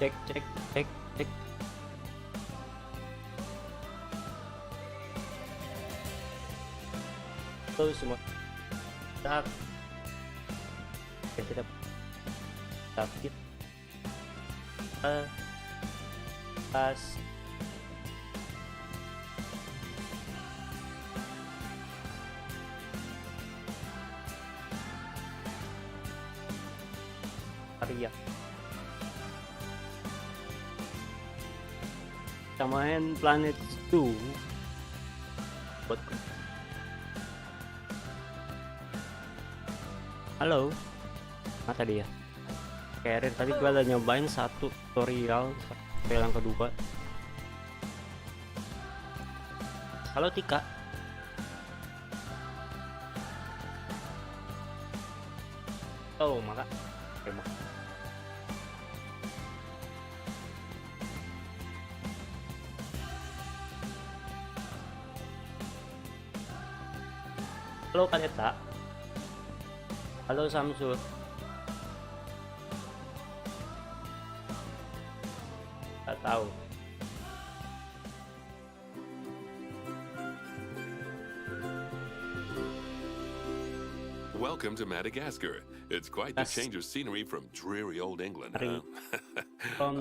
Cek cek cek cek. Halo semua. Tak. Kita sakit. Pas. Karya. Kita main Planet 2 buat halo mata dia carrier. Tadi gua udah nyobain satu tutorial yang kedua. Halo Tika. Oh maka emang halo Kaneta. Halo Samsul. Gak tahu. Welcome to Madagascar. It's quite the change of scenery from dreary old England, huh?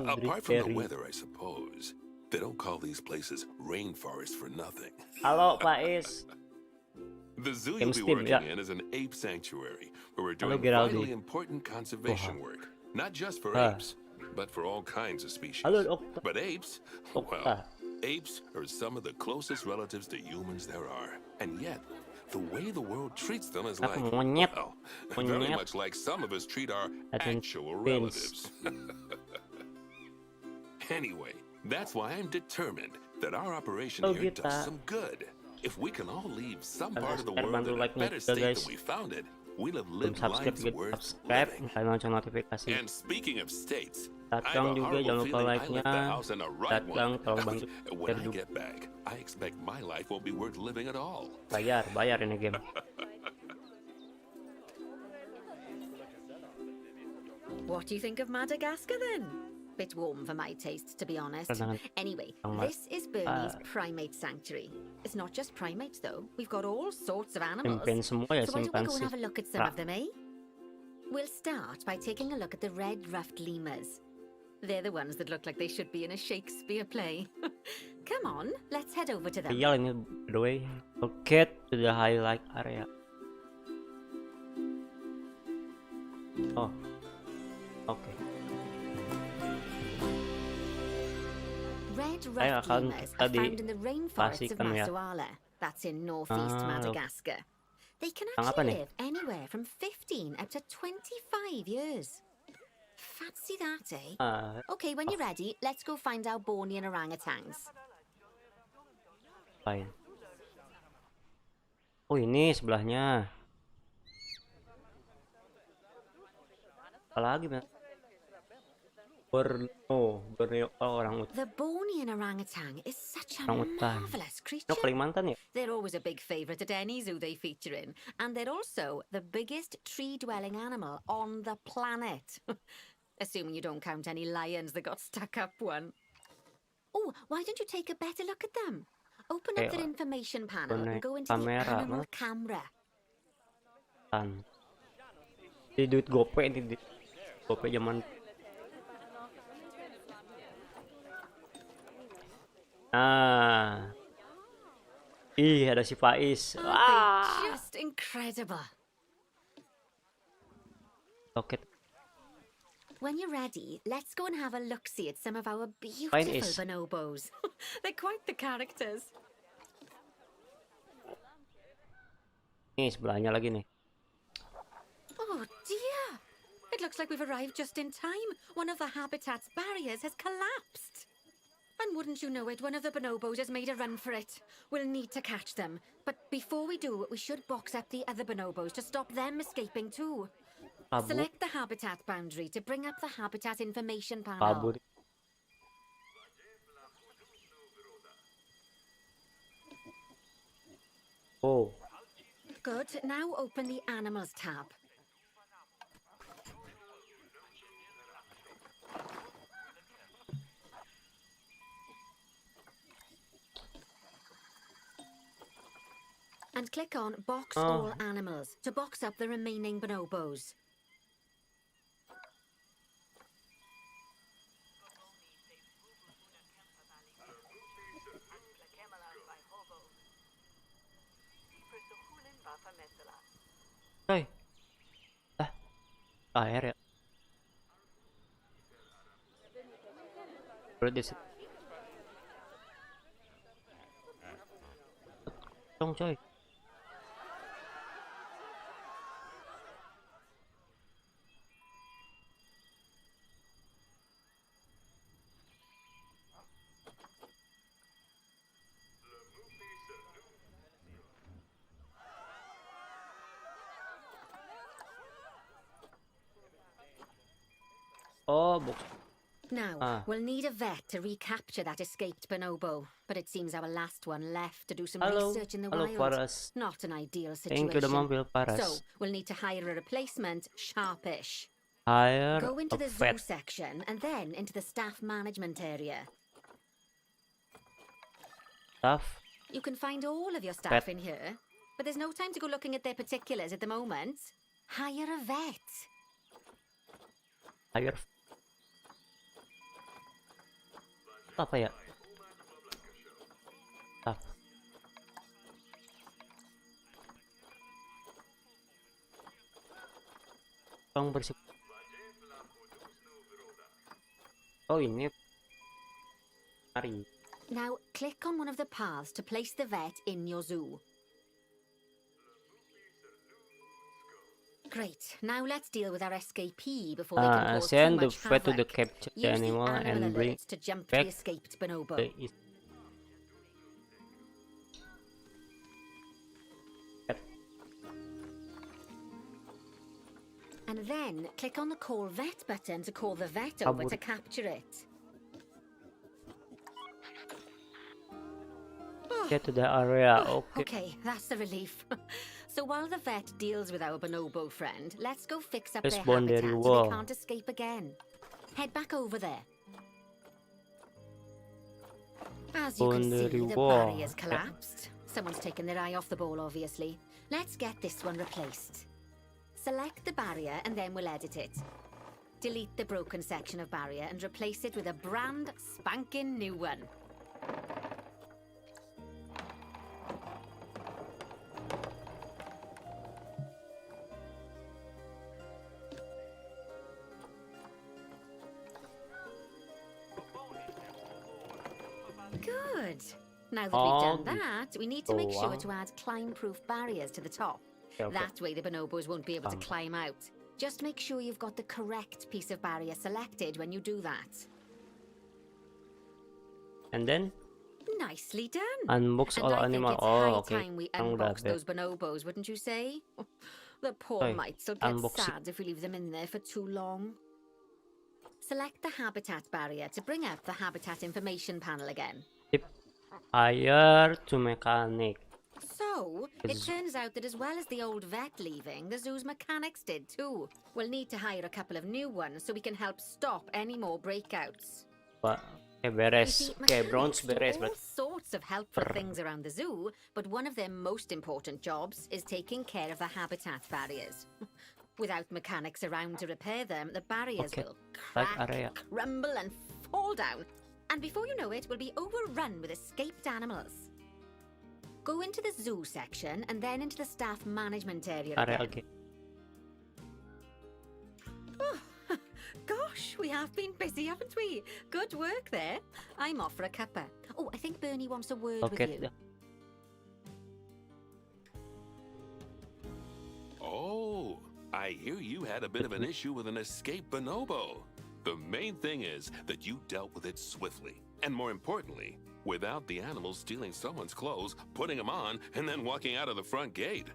Apart from the weather, I suppose. They don't call these places rainforests for nothing. Halo Pak Is. The zoo you'll be working in is an ape sanctuary where we're doing vitally important conservation work. Not just for apes, but for all kinds of species. But apes, well, apes are some of the closest relatives to humans there are. And yet, the way the world treats them is like, well, very much like some of us treat our actual relatives. Anyway, that's why I'm determined that our operation here does some good. If we can all leave some part of the world in a better state than we found it, we'll have lived lives worth living. And speaking of states, I have a horrible feeling I left the house in a right one. When I get back, I expect my life won't be worth living at all. Bayar ini game. What do you think of Madagascar then? Bit warm for my taste, to be honest. Anyway, this is Bernie's primate sanctuary. It's not just primates though. We've got all sorts of animals. So why don't we go and have a look at some of them, eh? We'll start by taking a look at the red-ruffed lemurs. They're the ones that look like they should be in a Shakespeare play. Come on, let's head over to them. Ini by the way, locate to the highlight area. Oh, okay. Red-ruffed lemurs are found in the rainforests of Masuala. That's in northeast Madagascar. They can actually live anywhere from 15 up to 25 years. Fancy that, eh? Okay, when you're ready, let's go find our Bornean orangutans. Fine. Oh, ini sebelahnya. Apa lagi, Mas? Borneo orang utan. The Bornean orangutan is such a marvelous creature. Kalimantan ya? They're always a big favorite at any zoo they feature in, and they're also the biggest tree-dwelling animal on the planet. Assuming you don't count any lions that got stuck up one. Oh, why don't you take a better look at them? Open up their information panel and go into the animal camera. Di duit gope ini, gope zaman. Ih, ada si Faiz. Just incredible. Oke. When you're ready, let's go and have a look-see at some of our beautiful bonobos. They're quite the characters. Nih, sebelahnya lagi nih. Oh dear! It looks like we've arrived just in time. One of the habitat's barriers has collapsed. And wouldn't you know it, one of the bonobos has made a run for it. We'll need to catch them. But before we do, we should box up the other bonobos to stop them escaping too. Select the habitat boundary to bring up the habitat information panel. Oh. Good. Now open the animals tab. And click on Box All Animals to box up the remaining bonobos. Coy. Air ya. Bro, dong coy. Oh, box. Now, we'll need a vet to recapture that escaped bonobo, but it seems our last one left to do some research in the wild. Paras. Not an ideal situation. Thank you, the Paras. So, we'll need to hire a replacement sharpish. Hire Go into the zoo vet. section and then into the staff management area. Staff. You can find all of your staff in here, but there's no time to go looking at their particulars at the moment. Hire a vet. Hire. Apa ya? Staff. Tolong bersih. Oh, ini. Mari. Now, click on one of the paths to place the vet in your zoo. Great. Now let's deal with our escapee before they can cause too send the much vet to the havoc. captured Use animal the animal and bring alerts to jump back the escaped bonobo. the And then click on the Call Vet button to call the vet over to capture it. Get to the area. Okay. Okay, that's the relief. So while the vet deals with our bonobo friend, let's go fix up their Respond habitat very so well. they can't escape again. Head back over there. As you can see, the barrier's collapsed. Someone's taken their eye off the ball, obviously. Let's get this one replaced. Select the barrier and then we'll edit it. Delete the broken section of barrier and replace it with a brand spanking new one. Good. Now that we've done that, we need to make sure to add climb-proof barriers to the top. Okay. That way the bonobos won't be able to climb out. Just make sure you've got the correct piece of barrier selected when you do that. And then Nicely done. unbox And all I animal. think it's Oh, high okay. time we Ang udah unbox vet. those bonobos, wouldn't you say? The poor Sorry, mites will get unbox it. sad if we leave them in there for too long. Select the habitat barrier to bring up the habitat information panel again. Hire to mechanic. So, it Is- turns out that as well as the old vet leaving, the zoo's mechanics did too. We'll need to hire a couple of new ones so we can help stop any more breakouts. Oke, You beres. see, Oke, bronze mechanics do beres. all But sorts of helpful things around the zoo, but one of their most important jobs is taking care of the habitat barriers. Without mechanics around to repair them, the barriers Okay, will like crack, area. crumble and fall down. And before you know it, we'll be overrun with escaped animals. Go into the zoo section and then into the staff management area area again. okay. Gosh, we have been busy, haven't we? Good work there. I'm off for a cuppa. Oh, I think Bernie wants a word Okay. with you. Oh, I hear you had a bit of an issue with an escaped bonobo. The main thing is that you dealt with it swiftly. And more importantly, without the animal stealing someone's clothes, putting them on, and then walking out of the front gate.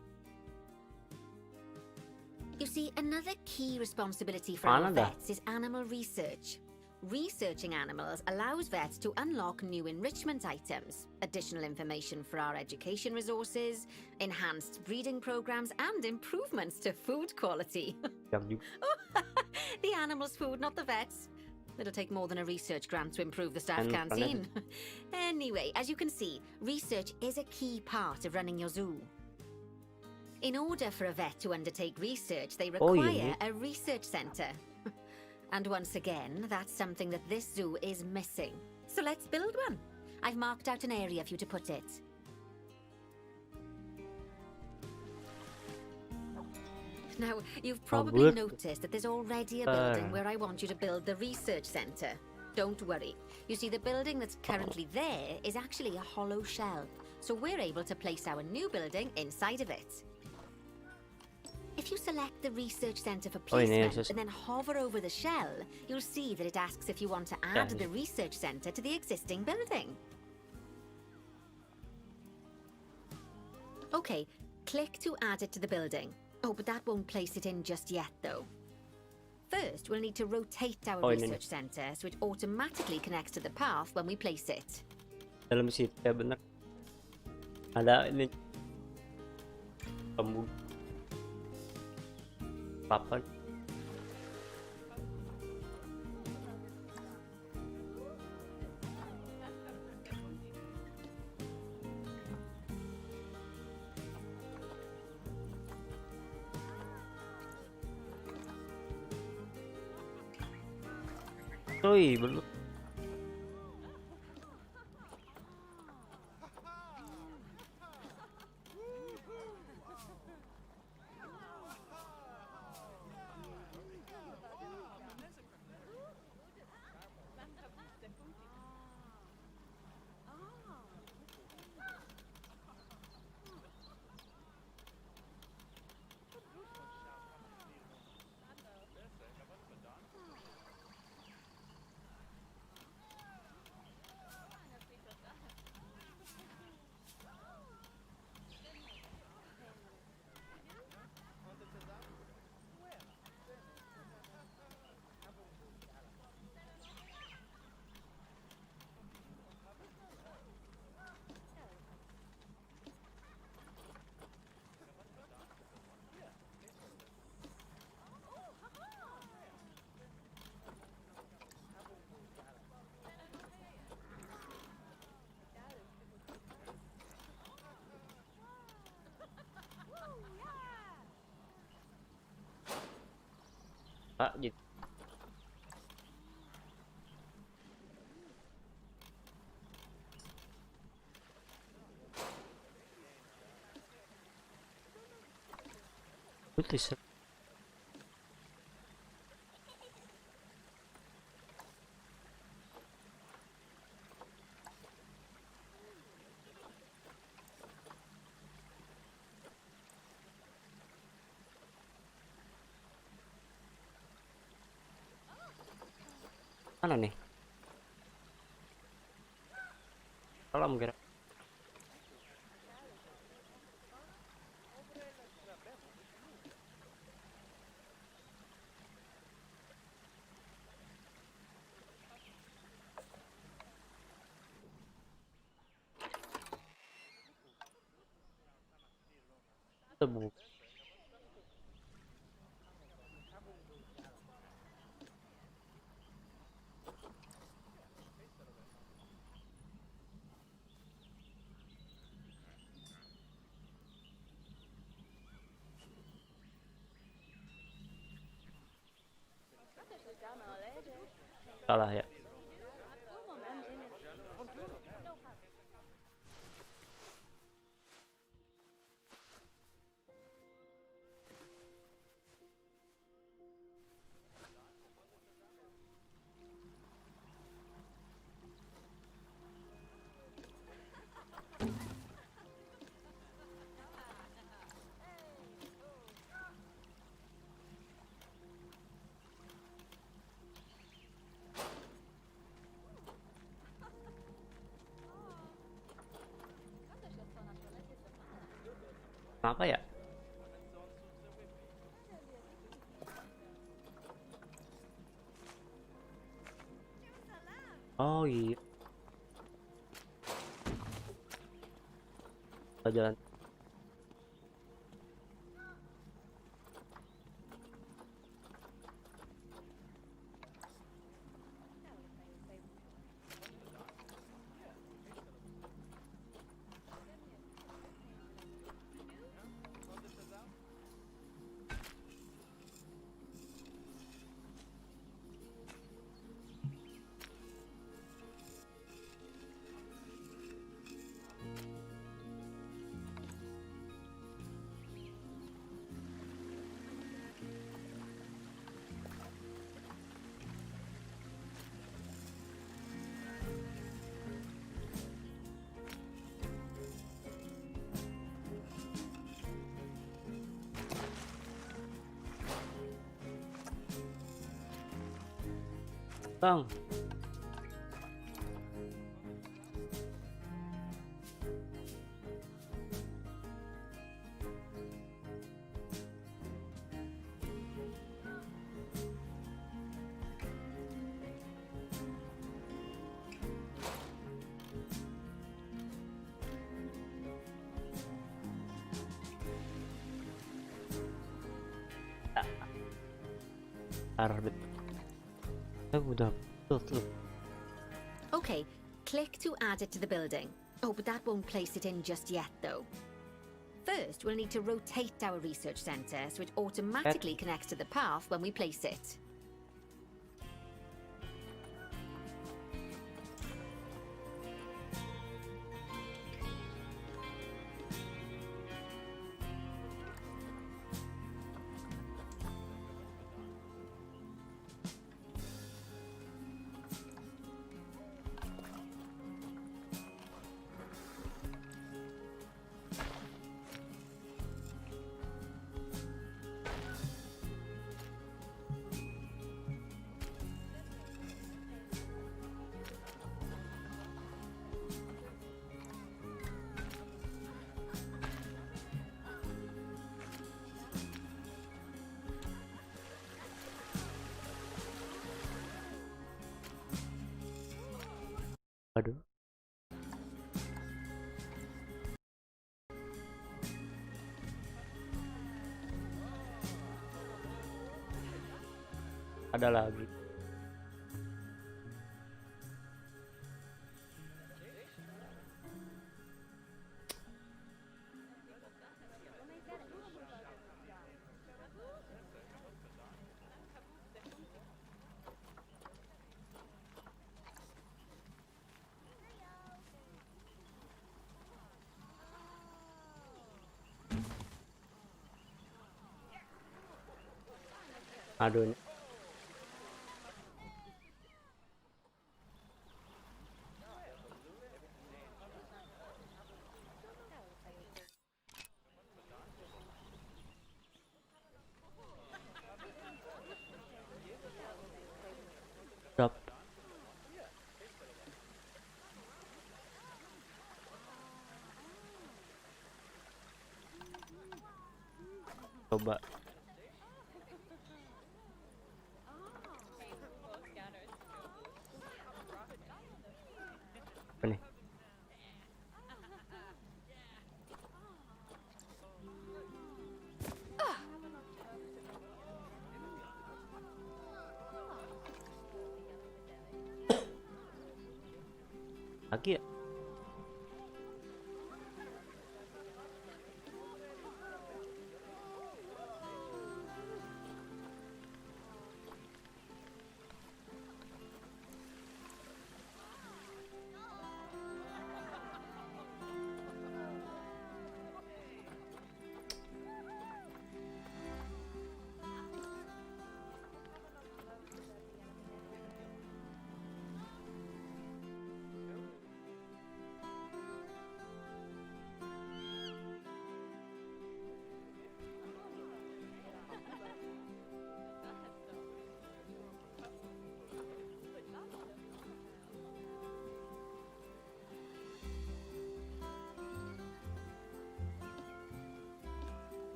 You see, another key responsibility for our Mana dah? vets is animal research. Researching animals allows vets to unlock new enrichment items, additional information for our education resources, enhanced breeding programs, and improvements to food quality. Siap juga. The animals' food, not the vets. It'll take more than a research grant to improve the staff And canteen. Anyway, as you can see, research is a key part of running your zoo. In order for a vet to undertake research, they require a research center. And once again, that's something that this zoo is missing. So let's build one. I've marked out an area for you to put it. Now, you've probably noticed that there's already a building where I want you to build the research center. Don't worry. You see, the building that's currently there is actually a hollow shell, so we're able to place our new building inside of it. If you select the research center for placement and then hover over the shell, you'll see that it asks if you want to add the research center to the existing building. Okay, click to add it to the building. Oh, but that won't place it in just yet, though. First, we'll need to rotate our research center so it automatically connects to the path when we place it. Dalam situ ya bener. Ada ini kamu papan. Oi, belum. Pak gitu. Tulis. Mana nih? Salam kira. Tebu. Salah ya. Apa ya? Oh iya. Kita jalan. Bang. Udah tuh. Okay, click to add it to the building. Oh, but that won't place it in just yet, though. First, we'll need to rotate our research center so it automatically connects to the path when we place it. Aduh. Ada lagi. Aduh. Stop. Coba. Apa nih? Lagi ya?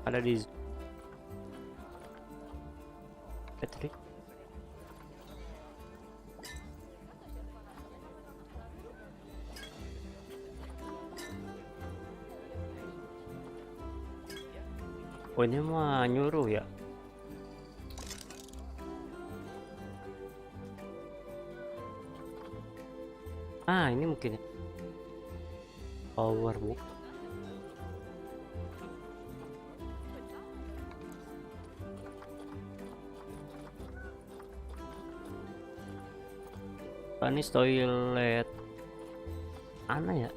Ada di Patrick. Oh, ini mah nyuruh ya. Ah, ini mungkin power book. Ini toilet mana ya?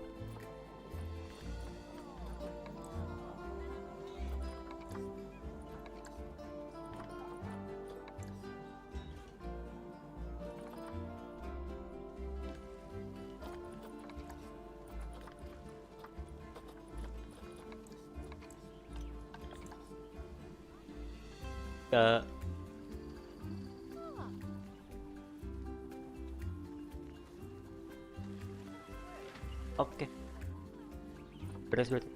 Oke. Beres berarti.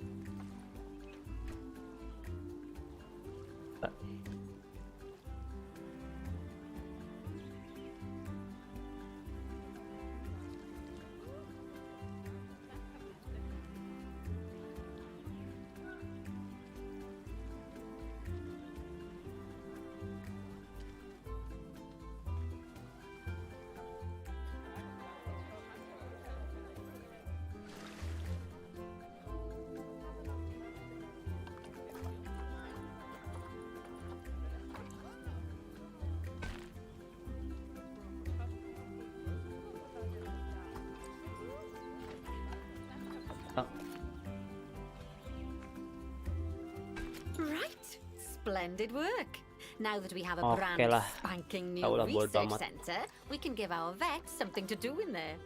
Right, splendid work. Now that we have a Oke brand lah. spanking new Tahu lah, bodo research amat. center, we can give our vets something to do in there.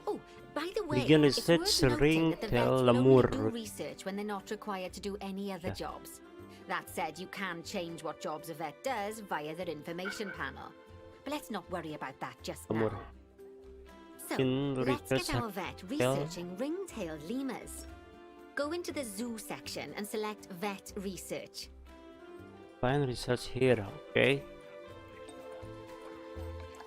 Oh, by the way, Begin it's research worth noting that the vets ringtail will only lemur. do research when they're not required to do any other jobs. That said, you can change what jobs a vet does via their information panel. But let's not worry about that just Lemur. now. So, In let's research get our vet researching ring-tailed lemurs. Go into the zoo section and select vet research. Find research here, okay?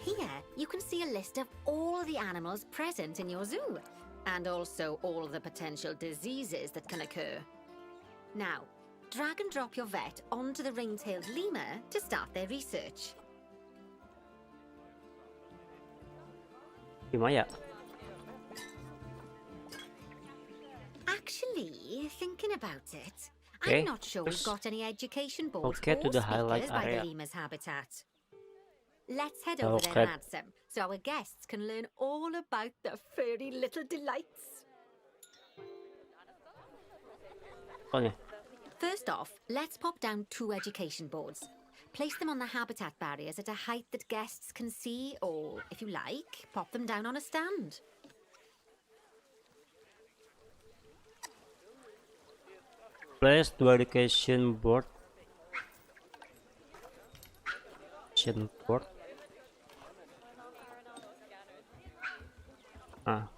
Here, you can see a list of all the animals present in your zoo, and also all the potential diseases that can occur. Now, drag and drop your vet onto the ring-tailed lemur to start their research. Gimana ya? Actually, thinking about it, Okay, I'm not sure we've terus got any education boards okay, or to the highlight speakers by the area. lemur's habitat. Let's head over there Okay. and add some, so our guests can learn all about the furry little delights. Oh ya. First off, let's pop down 2 education boards. Place them on the habitat barriers at a height that guests can see, or, if you like, pop them down on a stand. Place the education board. Education board. Ah.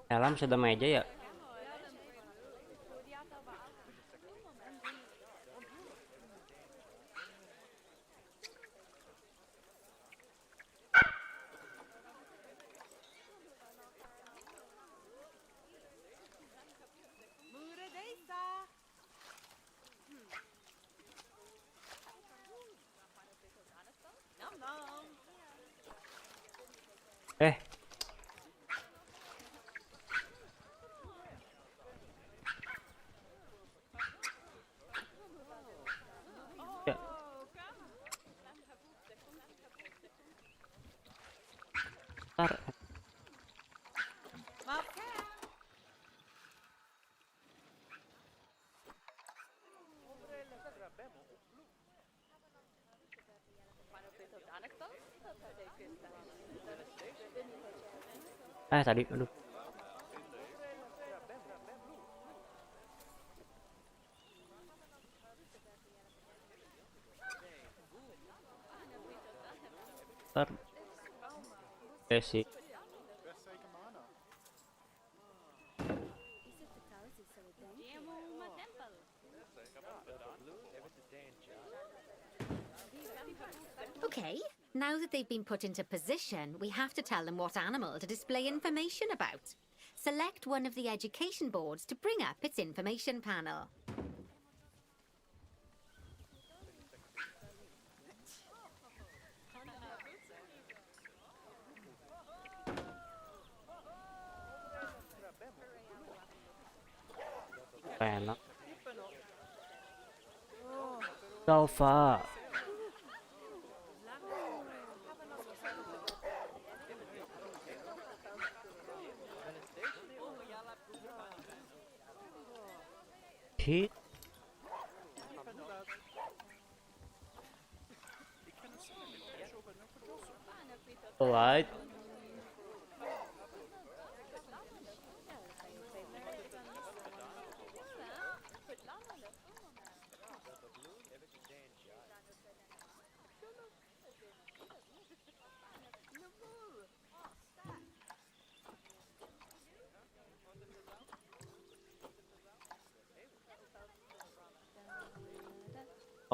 Dalam sudah meja ya? Eh. Ya. Ntar. Tadi, aduh. Ntar. Sih. Okay, now that they've been put into position, we have to tell them what animal to display information about. Select one of the education boards to bring up its information panel. enak. Salva. Hit. Light.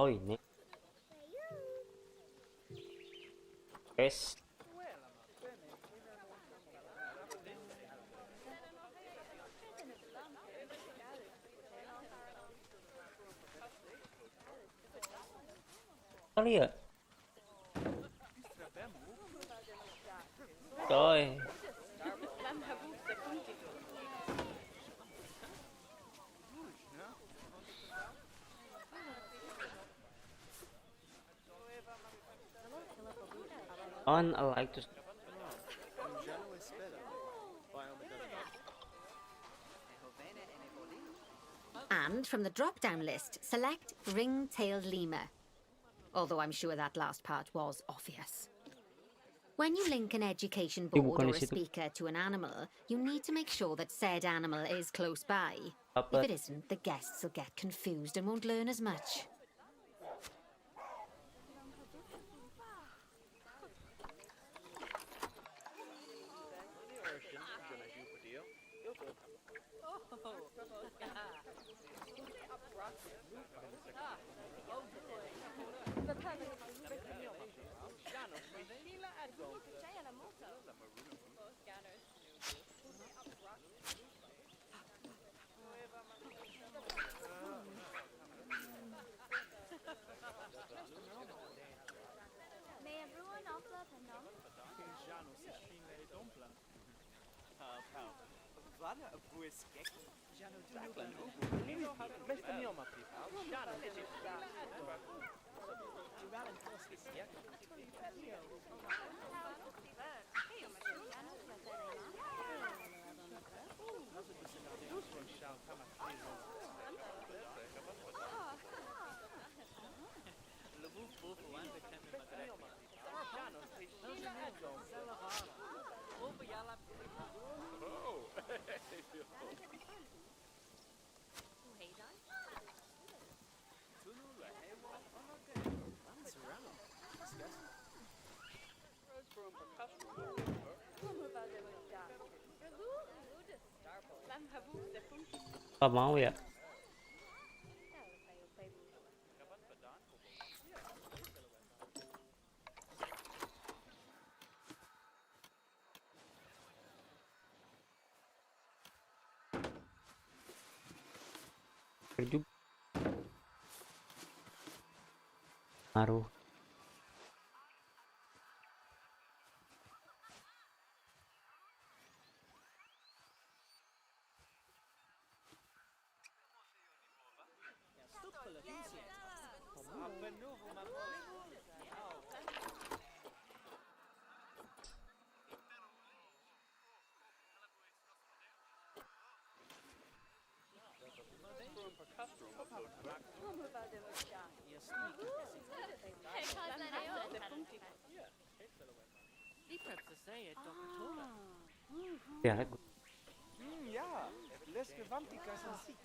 Oh ini. Guys. Kali ya? Coy. On I like to. And from the drop-down list, select ring-tailed lemur. Although I'm sure that last part was obvious. When you link an education board or a speaker to an animal, you need to make sure that said animal is close by. If it isn't, the guests will get confused and won't learn as much. Gak mau ya? Juga ngaruh. Ja, Ja, les gewantikas en ziek.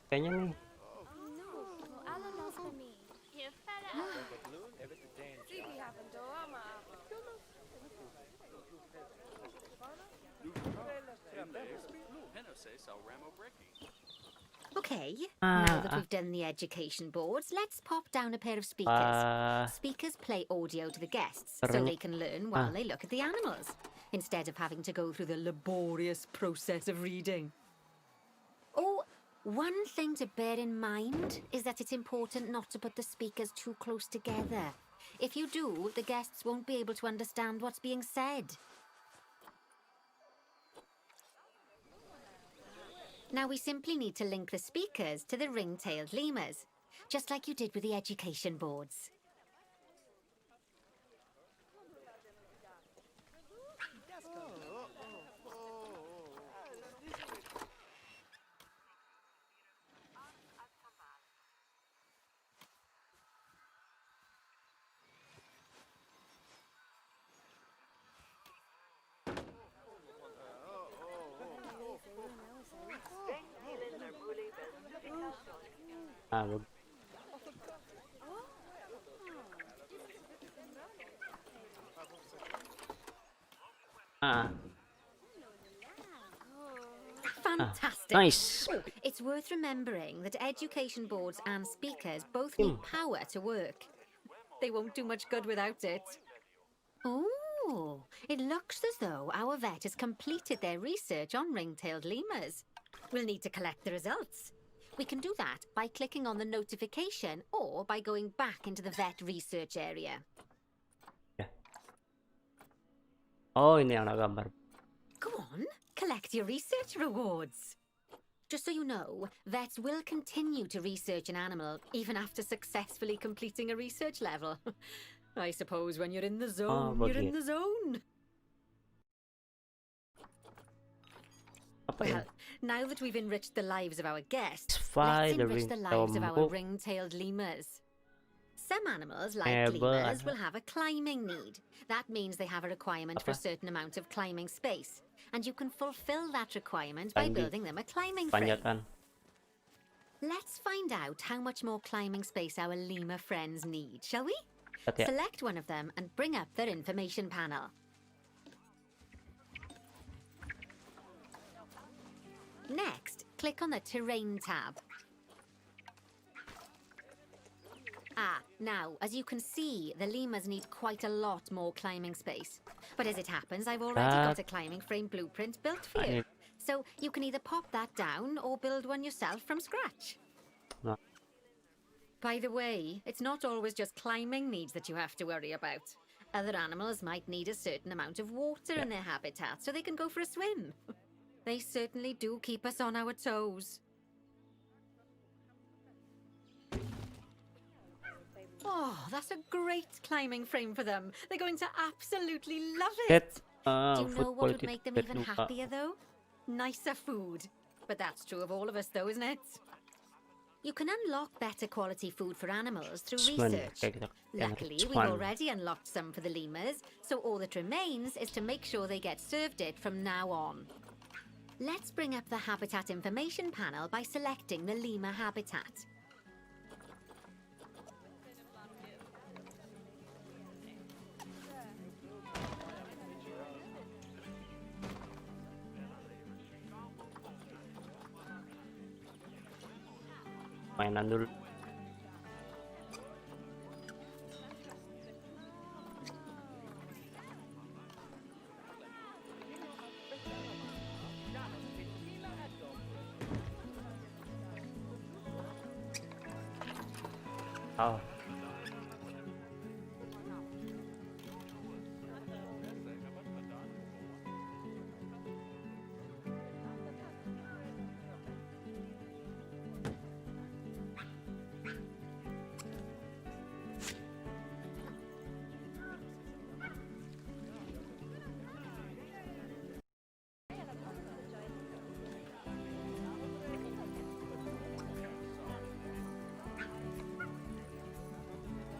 kayaknya nih. Okay, now that we've done the education boards, let's pop down a pair of speakers. Speakers play audio to the guests, so they can learn while they look at the animals, instead of having to go through the laborious process of reading. Oh, one thing to bear in mind is that it's important not to put the speakers too close together. If you do, the guests won't be able to understand what's being said. Now we simply need to link the speakers to the ring-tailed lemurs, just like you did with the education boards. Fantastic. Nice. Oh, it's worth remembering that education boards and speakers both need power to work. They won't do much good without it. Oh, it looks as though our vet has completed their research on ring-tailed lemurs. We'll need to collect the results. We can do that by clicking on the notification or by going back into the vet research area. Oh, ini yang gambar. Go on, collect your research rewards. Just so you know, vets will continue to research an animal even after successfully completing a research level. I suppose when you're in the zone, you're in the zone. Well, now that we've enriched the lives of our guests, let's enrich the lives of our ring-tailed lemurs. Some animals, like lemurs, will have a climbing need. That means they have a requirement for a certain amount of climbing space. And you can fulfill that requirement by building them a climbing frame. Let's find out how much more climbing space our lemur friends need, shall we? Select one of them and bring up their information panel. Next, click on the Terrain tab. Now, as you can see, the lemurs need quite a lot more climbing space. But as it happens, I've already got a climbing frame blueprint built for you. So you can either pop that down or build one yourself from scratch. No. By the way, it's not always just climbing needs that you have to worry about. Other animals might need a certain amount of water in their habitat so they can go for a swim. They certainly do keep us on our toes. Oh, that's a great climbing frame for them. They're going to absolutely love it. Do you know what would make them even happier, though? Nicer food. But that's true of all of us, though, isn't it? You can unlock better quality food for animals through research. Luckily, we've already unlocked some for the lemurs, so all that remains is to make sure they get served it from now on. Let's bring up the habitat information panel by selecting the lemur habitat. Mainan dulu. Oh.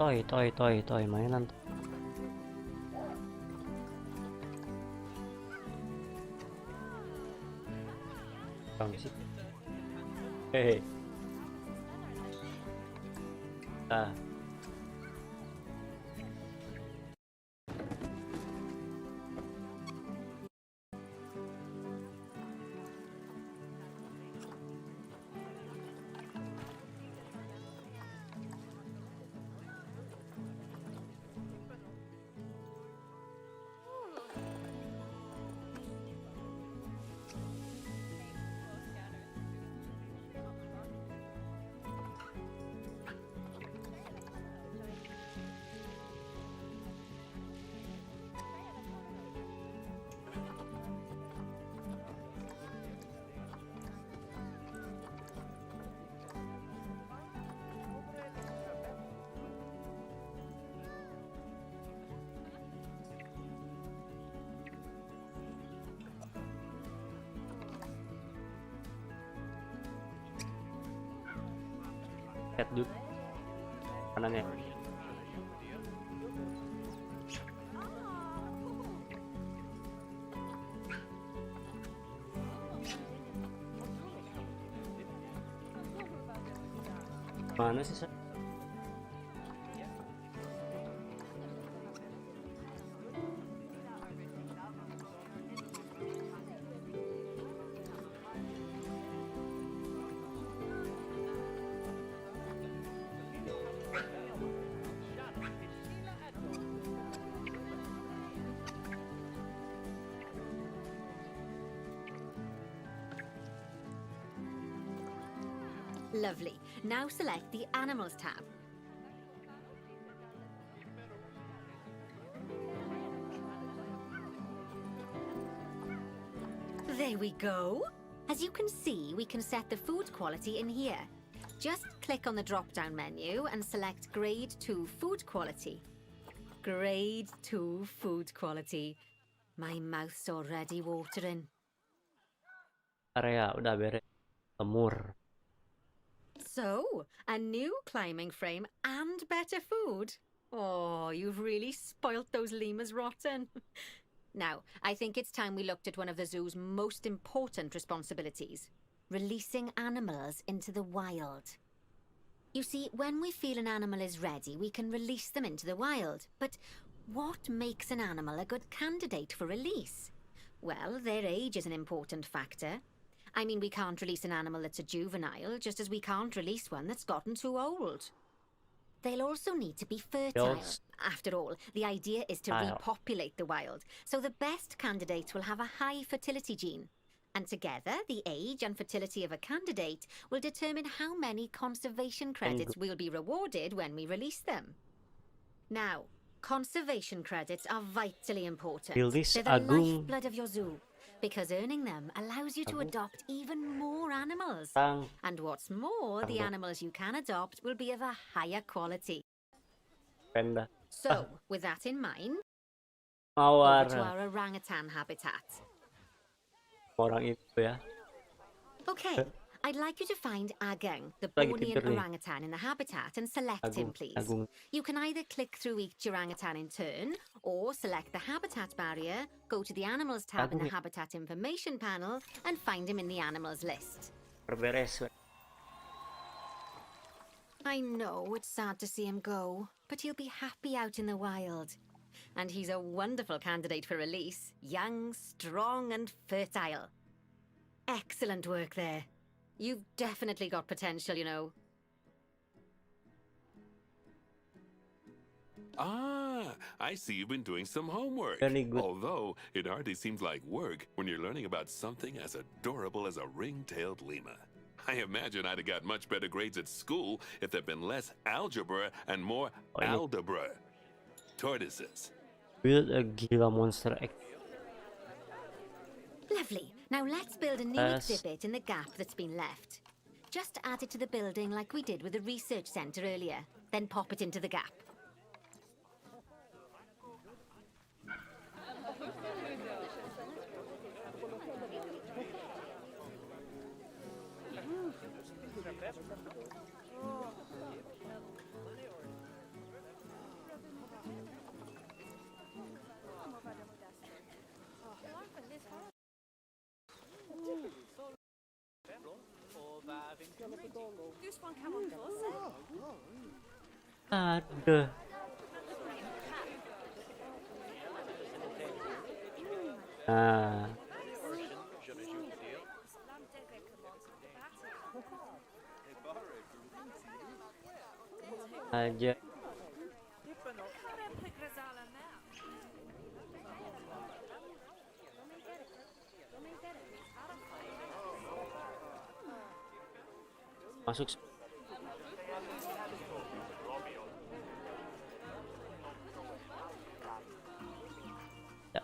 Toy, mainan. Bang sih. Hehe. Lihat dulu kanannya. Mana sih? Lovely. Now select the Animals tab. There we go. As you can see, we can set the food quality in here. Just click on the drop-down menu and select Grade 2 Food Quality. Grade 2 Food Quality. My mouth's already watering. Area udah beres. Lemur. So, a new climbing frame and better food. Oh, you've really spoilt those lemurs rotten. Now, I think it's time we looked at one of the zoo's most important responsibilities, releasing animals into the wild. You see, when we feel an animal is ready, we can release them into the wild. But what makes an animal a good candidate for release? Well, their age is an important factor. I mean, we can't release an animal that's a juvenile, just as we can't release one that's gotten too old. They'll also need to be fertile. After all, the idea is to repopulate the wild, so the best candidates will have a high fertility gene. And together, the age and fertility of a candidate will determine how many conservation credits will be rewarded when we release them. Now, conservation credits are vitally important. They're the lifeblood of your zoo. Because earning them allows you to adopt even more animals. And what's more, the animals you can adopt will be of a higher quality. So, with that in mind, over to our orangutan habitat. Orang itu ya. Okay, I'd like you to find Ageng, the Bornean orangutan in the habitat, and select him, please. You can either click through each orangutan in turn, or select the habitat barrier, go to the Animals tab in the Habitat Information panel, and find him in the Animals list. I know it's sad to see him go, but he'll be happy out in the wild. And he's a wonderful candidate for release, young, strong, and fertile. Excellent work there. You've definitely got potential, you know. Ah, I see you've been doing some homework. Although, it hardly seems like work when you're learning about something as adorable as a ring-tailed lemur. I imagine I'd have got much better grades at school if there'd been less algebra and more aldebra. Tortoises. Build a Gila Monster X. Lovely. Now let's build a new exhibit in the gap that's been left. Just add it to the building like we did with the research centre earlier, then pop it into the gap. Aduh. Nah. Aja. Masuk. Ya,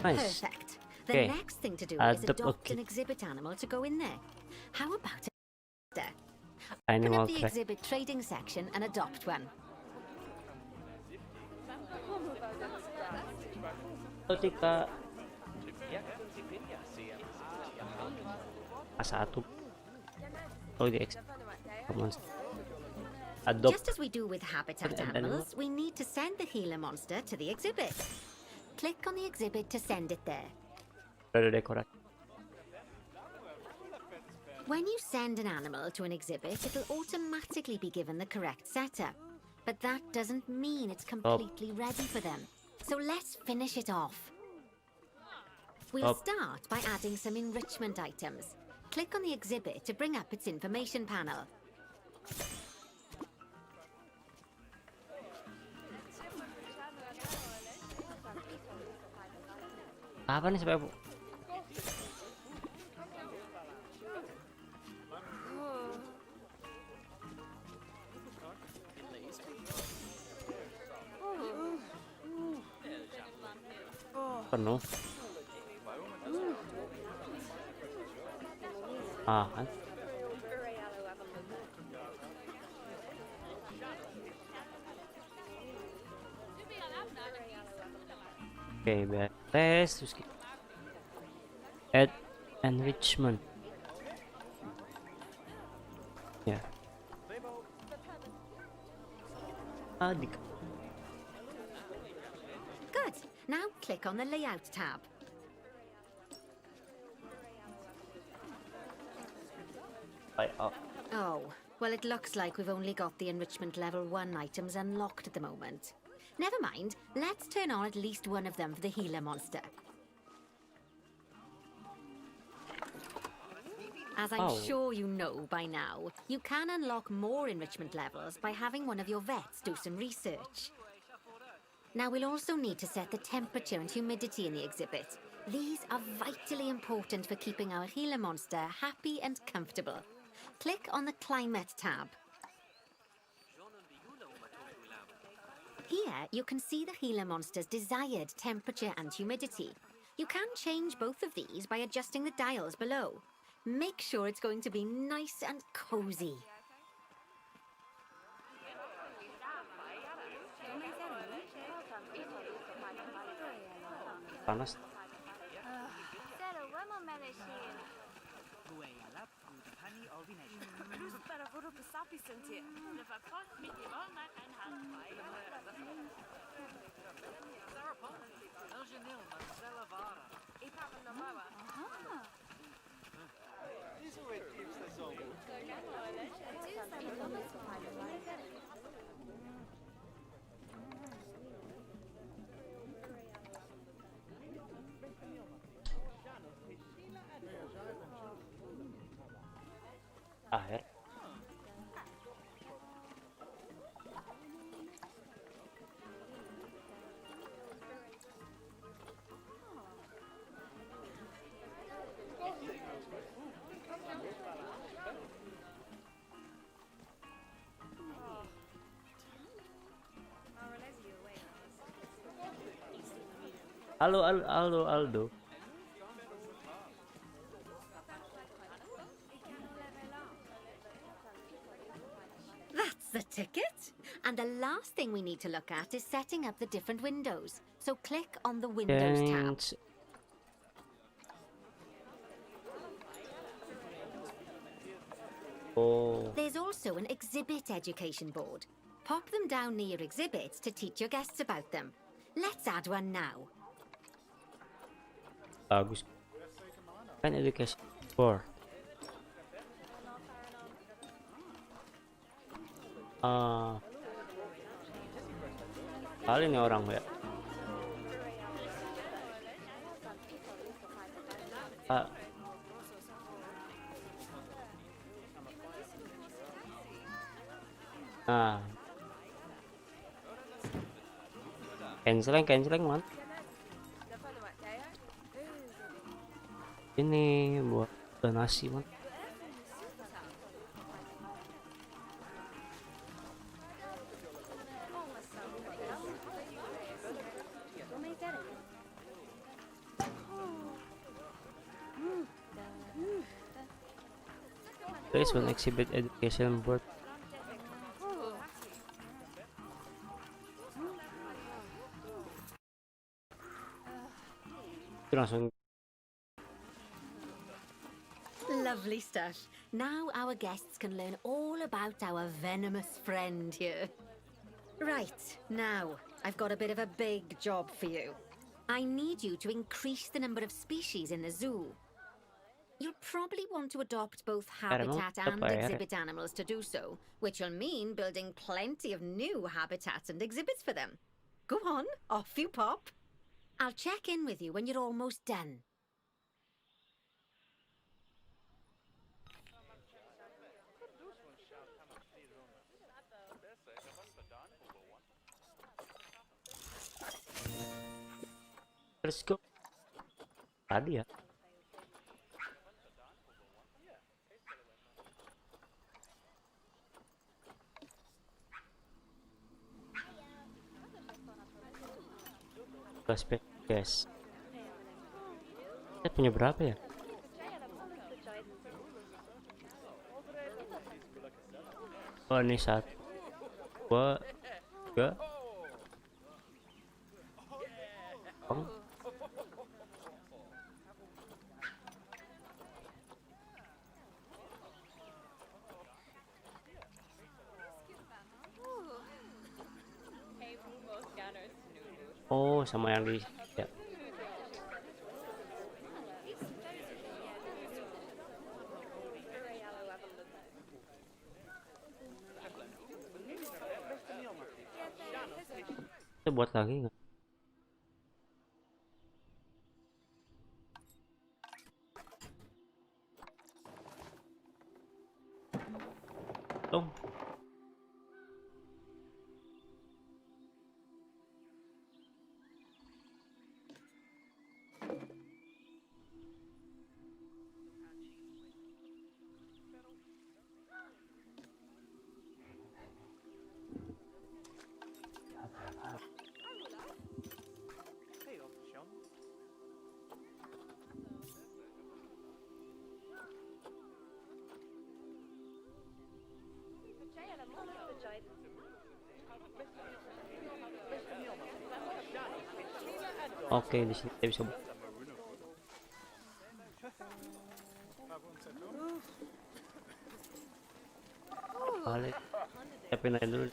nice. Perfect. The next thing to do is adopt an exhibit animal to go in there. How about a Animal open up the exhibit trading section and adopt one. Ketika A1 oh di adopt. Just as we do with habitat animals, we need to send the Gila monster to the exhibit. Click on the exhibit to send it there. Ada dekorasi. When you send an animal to an exhibit, it'll automatically be given the correct setup. But that doesn't mean it's completely ready for them. So let's finish it off. We'll start by adding some enrichment items. Click on the exhibit to bring up its information panel. Apa nih supaya penuh? Kan? Oke, beres. Terus add enrichment. Ya. Good. Now click on the Layout tab. Oh, well, it looks like we've only got the enrichment level 1 items unlocked at the moment. Never mind, let's turn on at least one of them for the Gila monster. As I'm sure you know by now, you can unlock more enrichment levels by having one of your vets do some research. Now we'll also need to set the temperature and humidity in the exhibit. These are vitally important for keeping our Gila monster happy and comfortable. Click on the Climate tab. Here you can see the Gila monster's desired temperature and humidity. You can change both of these by adjusting the dials below. Make sure it's going to be nice and cozy. Panas. Akhir. Halo Aldo. That's the ticket. And the last thing we need to look at is setting up the different windows. So click on the Windows tab. There's also an exhibit education board. Pop them down near your exhibits to teach your guests about them. Let's add one now. Bagus. Kan education board. Kali nih orang ya. Nah, canceling man. Ini buat donasi man. Place one exhibit education board. Itu langsung. Lovely stuff. Now our guests can learn all about our venomous friend here. Right, now, I've got a bit of a big job for you. I need you to increase the number of species in the zoo. You'll probably want to adopt both habitat and exhibit animals to do so, which will mean building plenty of new habitats and exhibits for them. Go on, off you pop. I'll check in with you when you're almost done. Let's go. Tadi ya. Spec, guys. Saya punya berapa ya? Oh, ini 1, 2, 3. Oh, sama yang di ya. Kita buat lagi nggak? Oh. Oke, di sini kita bisa balik. Kita pindahin dulu.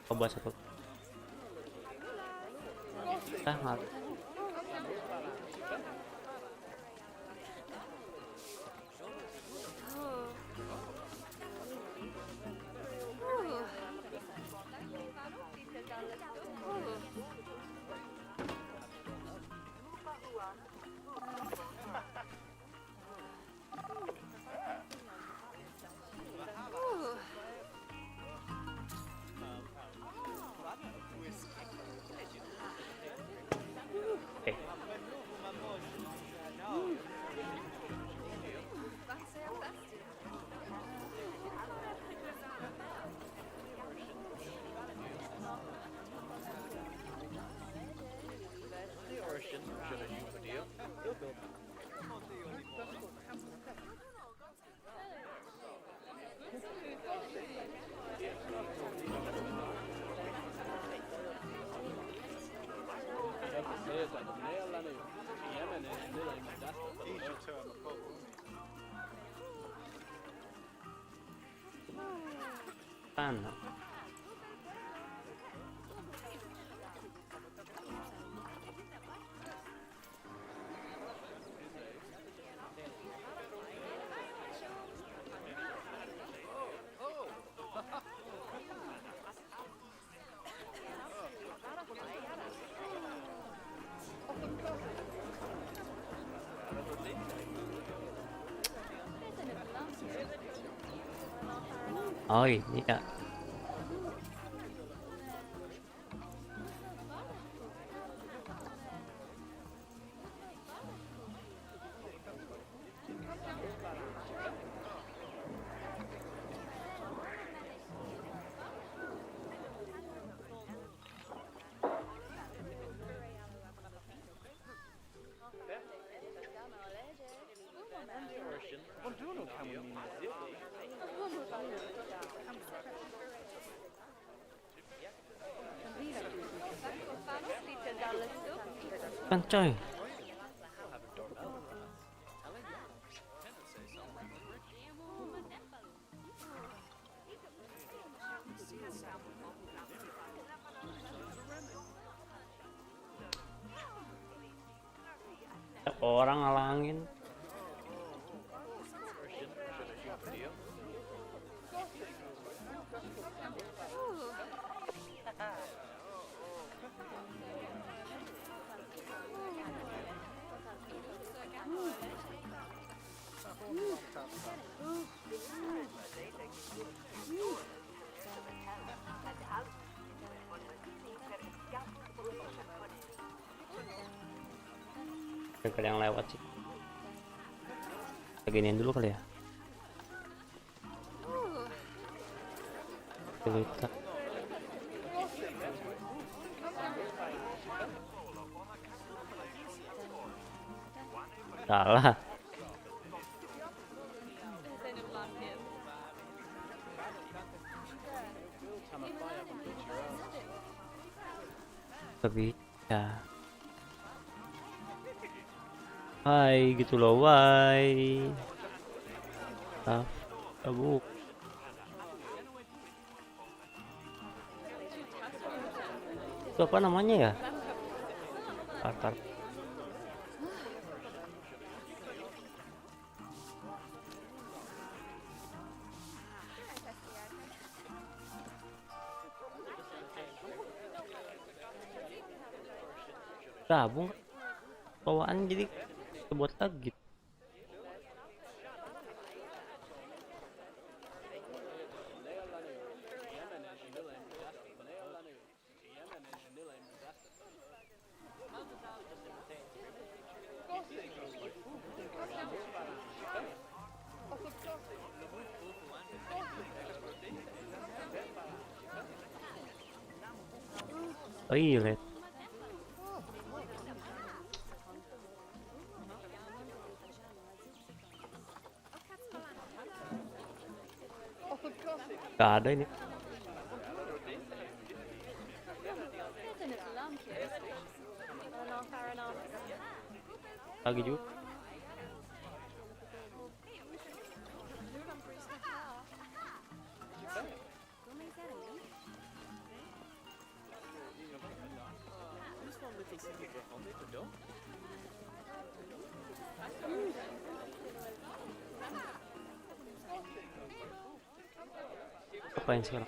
Coba satu. Maaf. Tanah. Oh iya. Kan coy. Orang ngalangin. Ada yang lewat sih. Giniin dulu kali ya. Kita salah. Tapi ya. Hai gitu loh, why? Abu. Itu apa namanya ya? Kartar. Gabung bawaan jadi buat lagi. Oh iya, lihat. Gak ada ini. Lagi juga. Apain sekarang?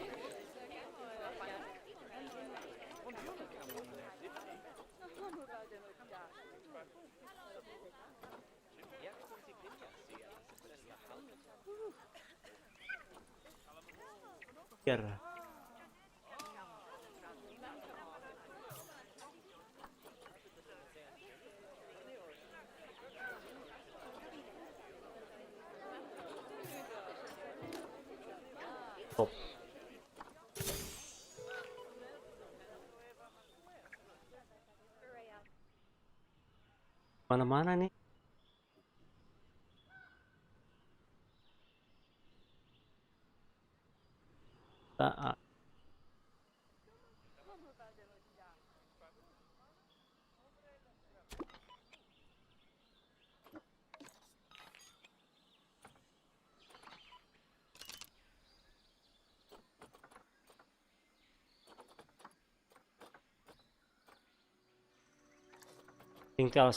Biar top. Mana-mana nih. Tinggal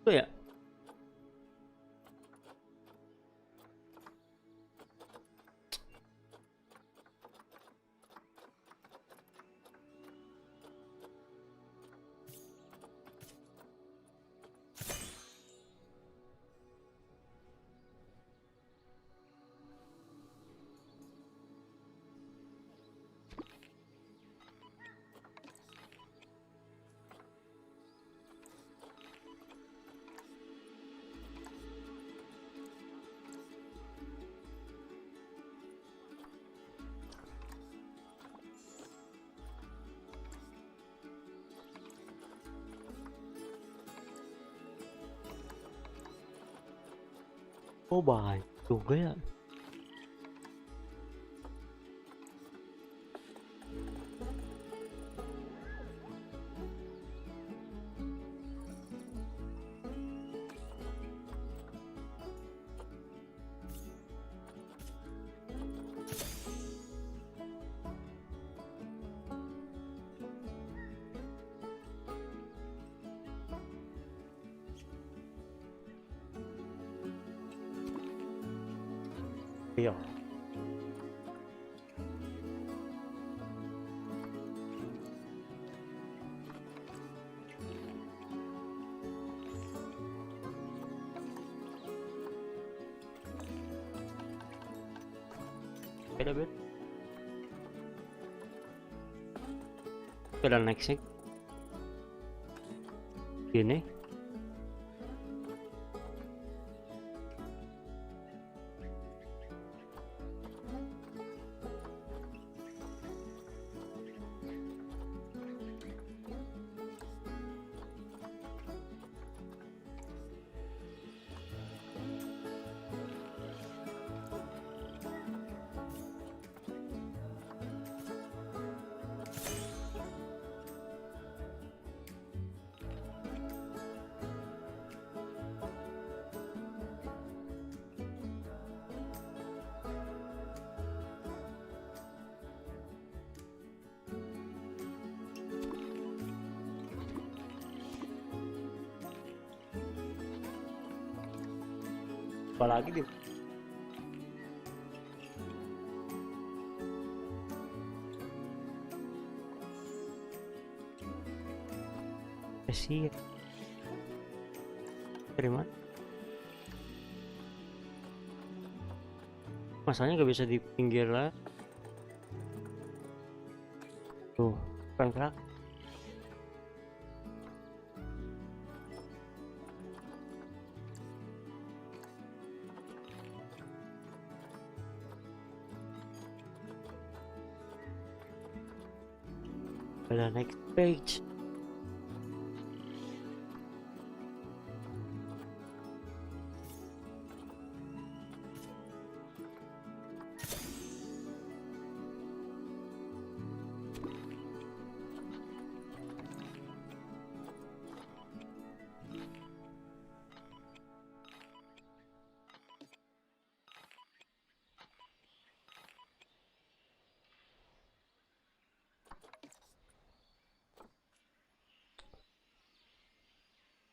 itu ya. Oh banyak juga ya. Iya. Beda bet. Beda nextnya. Gini. Apalagi di sih dari mana? Masalahnya nggak bisa di pinggir lah. Tuh, kan. Pada next page.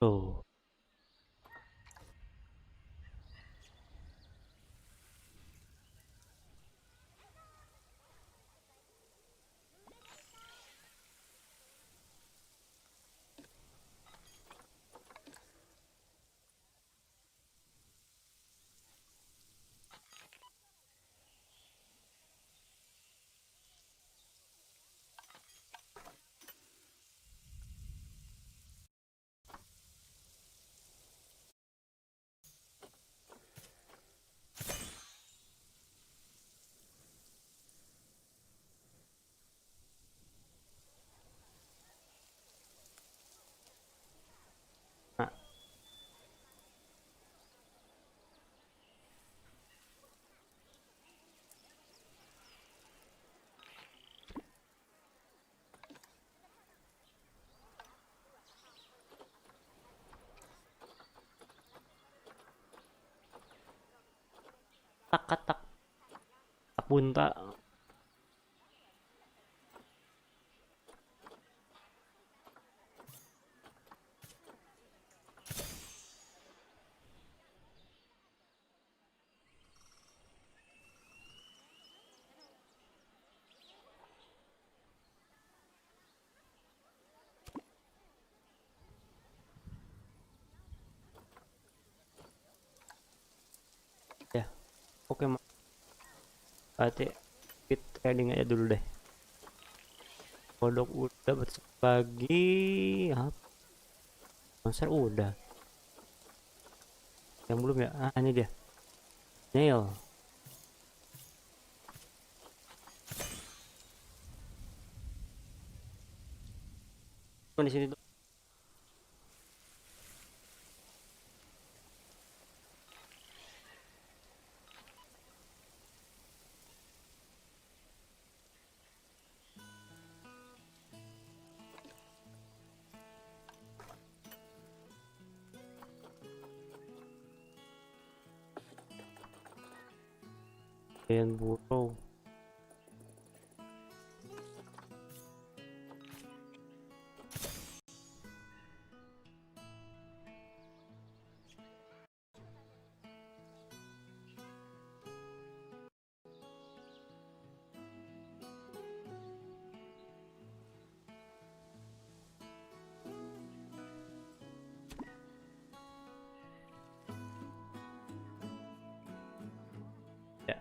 Tuh. Nah, tak tak bunta. Ya, oke, berarti speed trading aja dulu deh. Kodok udah berbagi, apa? Monster udah. Yang belum ya? Ah, ini dia. Nail. Di sini tuh. Giant burrow. Ya.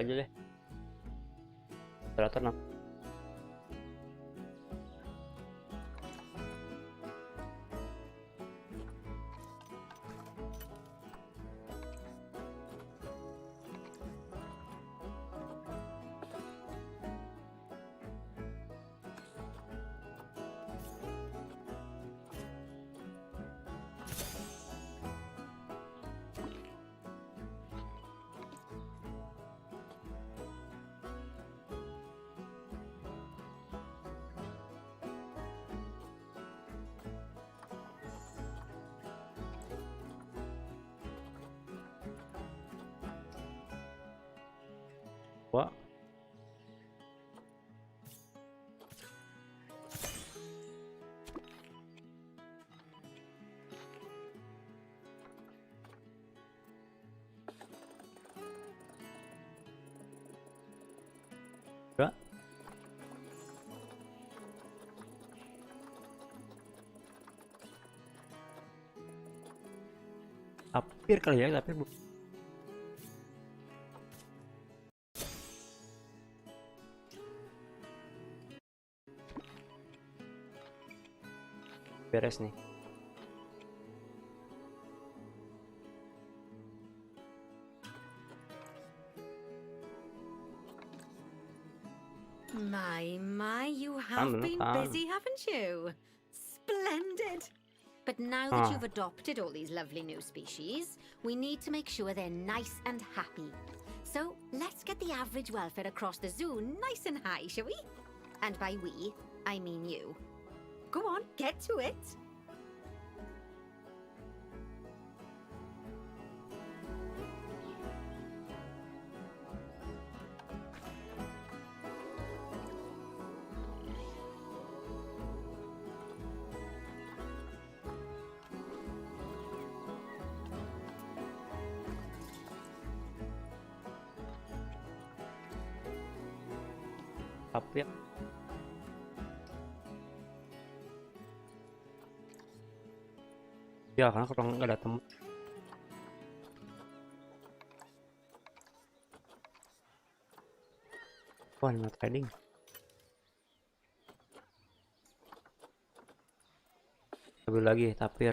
Aja deh. Operator 6. Wah. Enggak. Tapir kali ya, tapir beres nih. My, you have been busy, haven't you? Splendid! But now that you've adopted all these lovely new species, we need to make sure they're nice and happy. So let's get the average welfare across the zoo nice and high, shall we? And by we, I mean you. Go on, get to it! tapir. Ya karena kalau nggak ada temen. Wah, not trading. Ambil lagi tapir.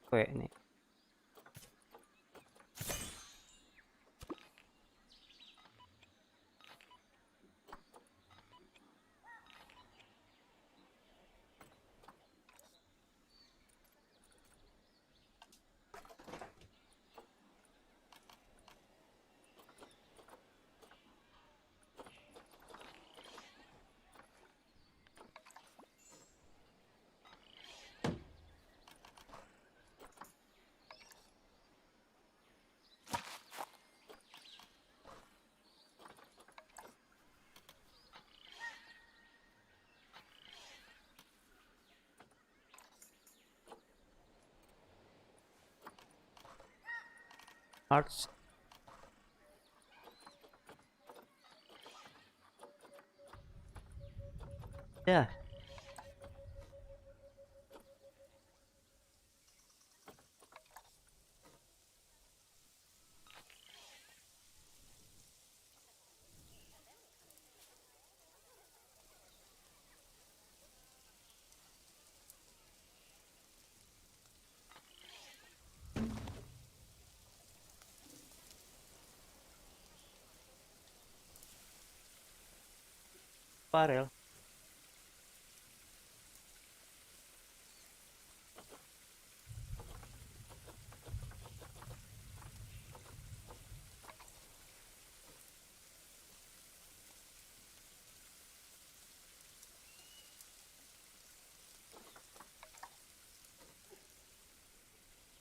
Oke nih. Hearts. Ya. Farel.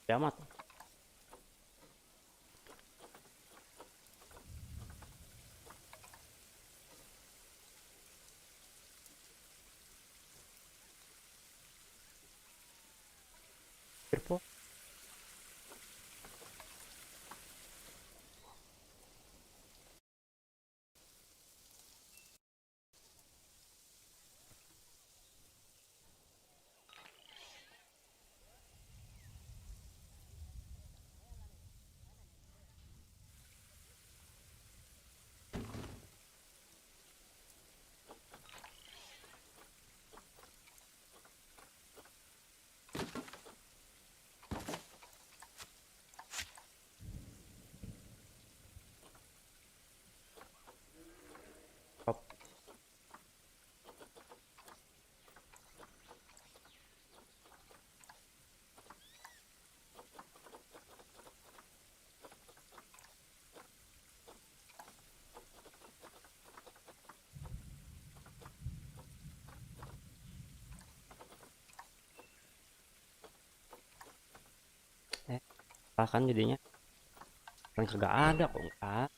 Kiamat. Kirpo. Kan jadinya kan kagak ada kok enggak.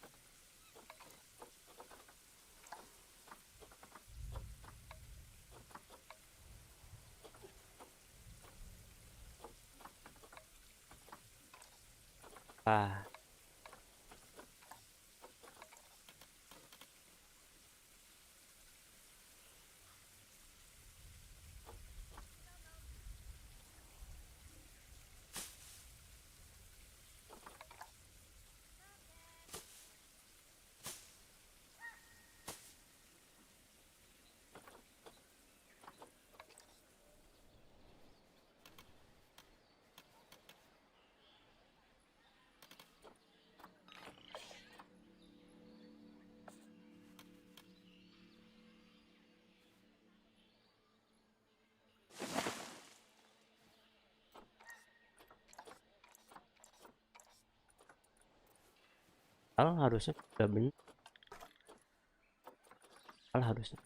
Harusnya udah bener. Harusnya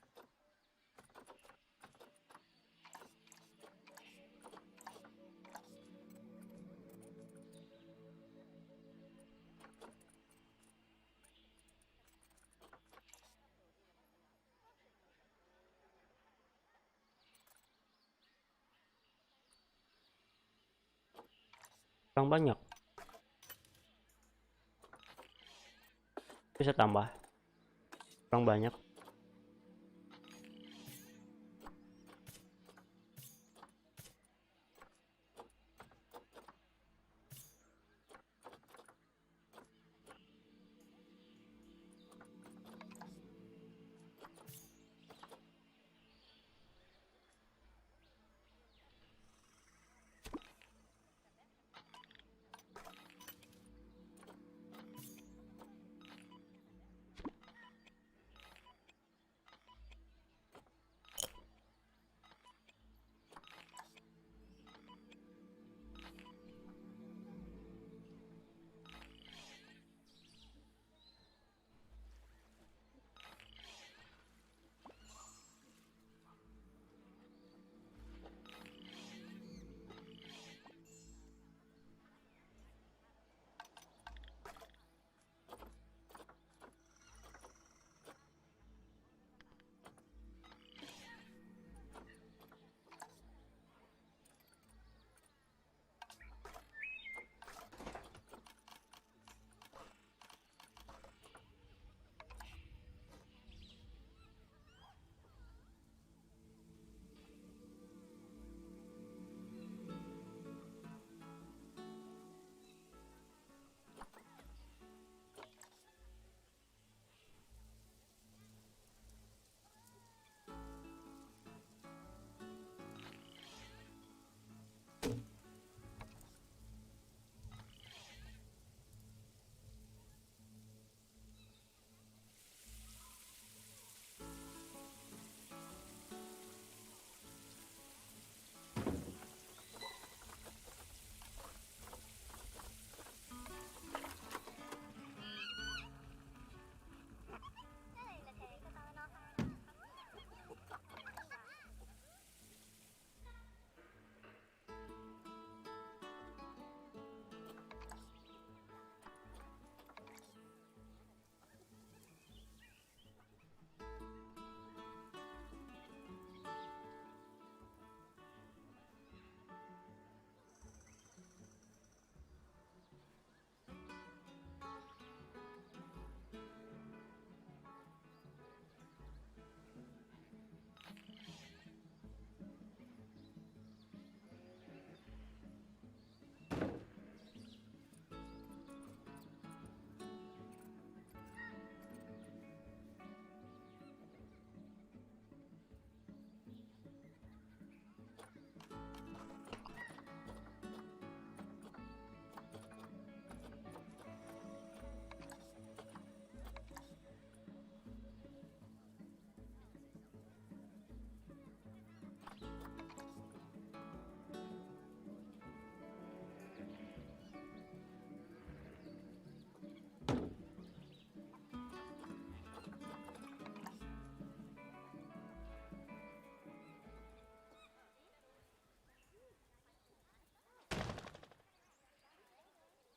kurang banyak, bisa tambah kurang banyak.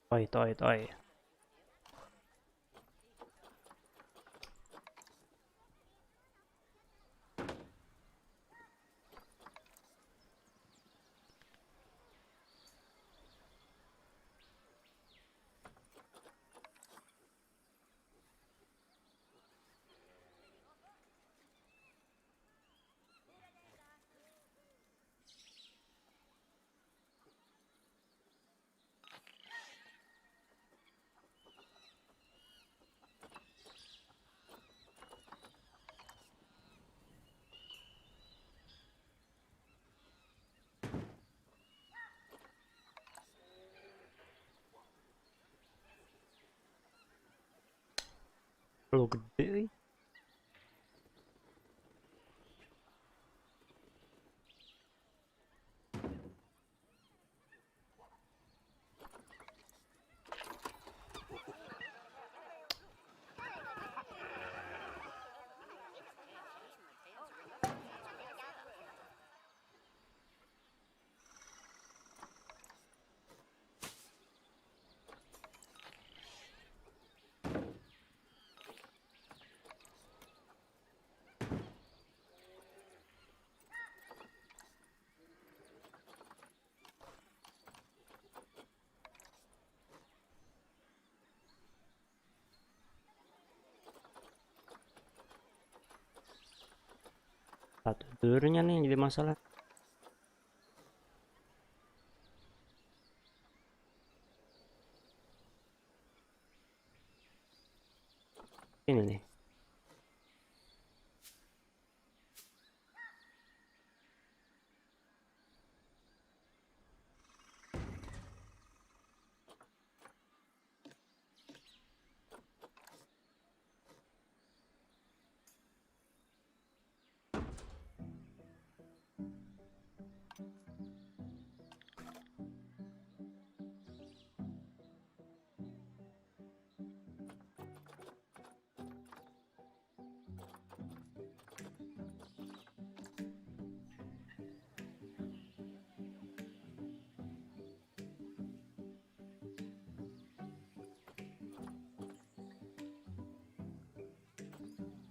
Toy. Lo gede. Satu telurnya nih jadi masalah. Ini nih.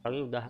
Kali udah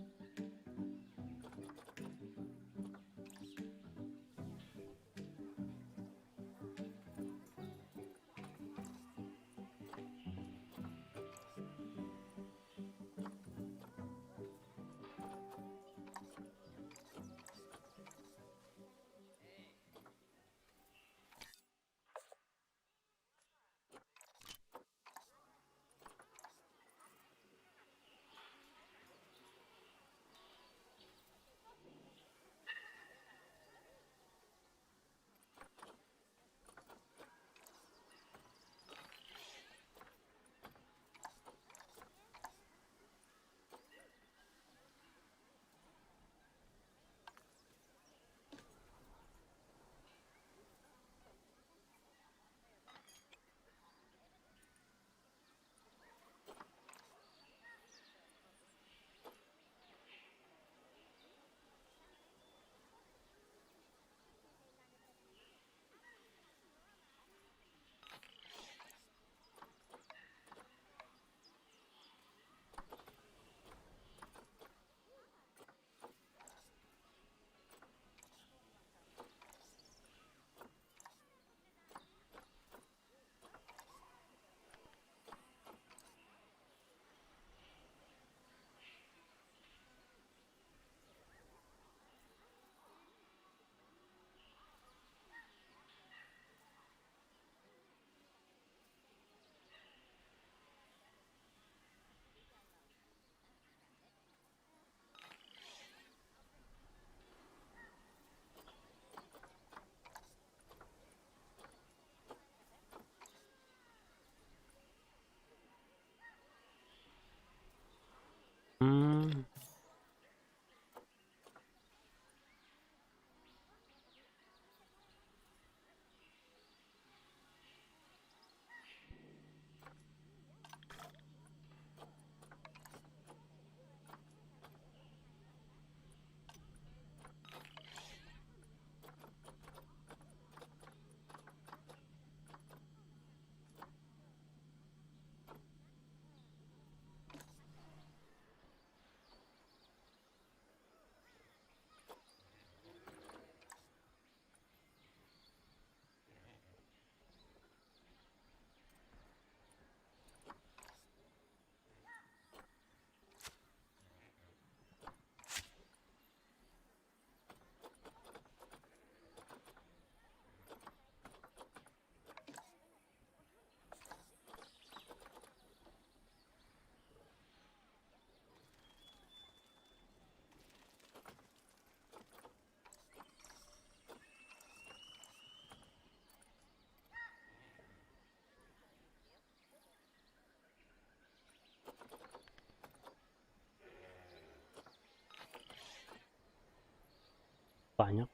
banyak.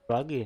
Lagi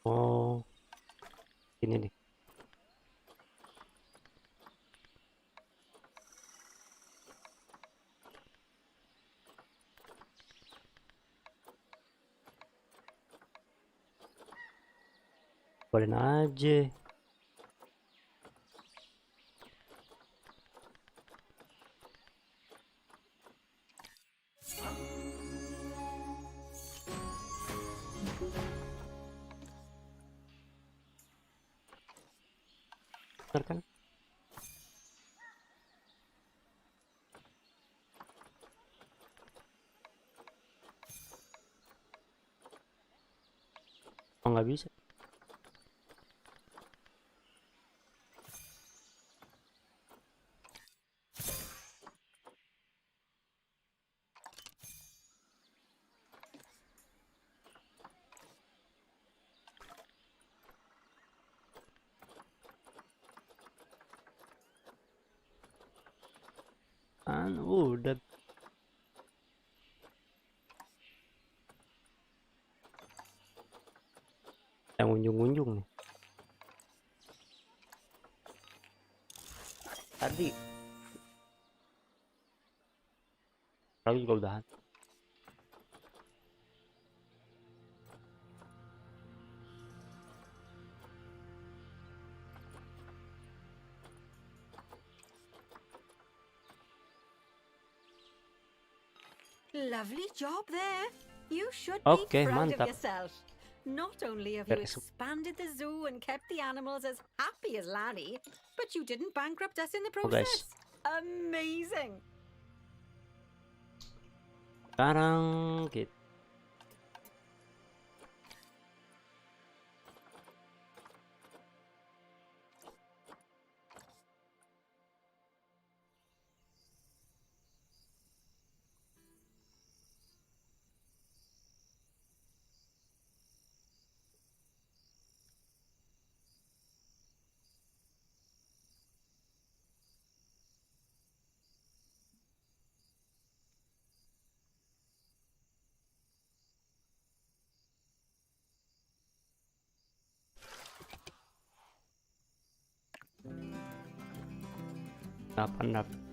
oh ini nih. Boleh aja. Bener kan? Oh nggak bisa. Udah yang unjung-unjung nih. Tadi kalau juga udahan. Lovely job there. You should be Oke, proud mantap. of yourself. Not only have you Beres. expanded the zoo and kept the animals as happy as Larry, but you didn't bankrupt us in the Oh, guys. process. Amazing. Sekarang kita dapat